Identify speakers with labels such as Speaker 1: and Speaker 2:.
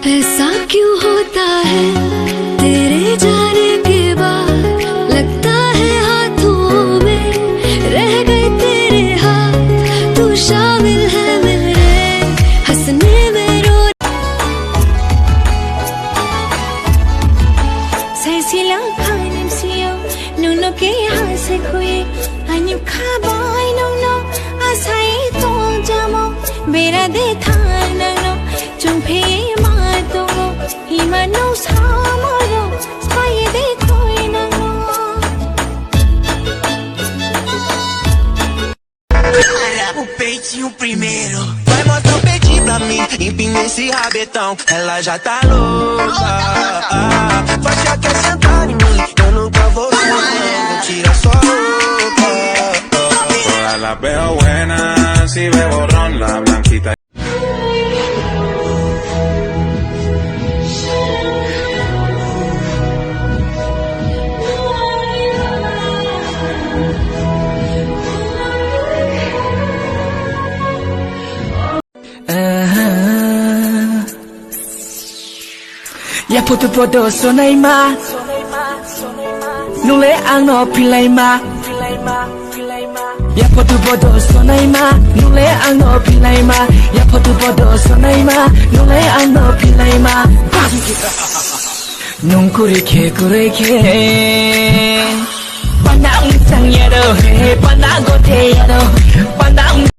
Speaker 1: ऐसा क्यों होता है तेरे जाने के बाद लगता है हाथों में रह गए तेरे हाथ तू शामिल है मेरे हंसने में रो
Speaker 2: Sesila kanem siyo nuno ke hase khoye anyu khabai nuno asai to jamo bera de thana no chumphe ma to hima no samoro spaye de koi na no
Speaker 3: O peitinho primeiro. Vai mostrar o peitinho pra mim. Empina esse rabetão. Ela já tá louca. Faz já quer sentar em mim. Eu nunca vou sentar. Tira só roupa.
Speaker 4: Todas las veo buenas. Si bebo ron, la blanquita.
Speaker 5: Ya foto-foto sonai ma Nule ang no pilai ma Ya foto-foto sonai ma Nule ang no pilai ma Ya foto-foto sonai ma Nule ang no pilai ma Nung kurike Panang sang yado Panang gote yado Panang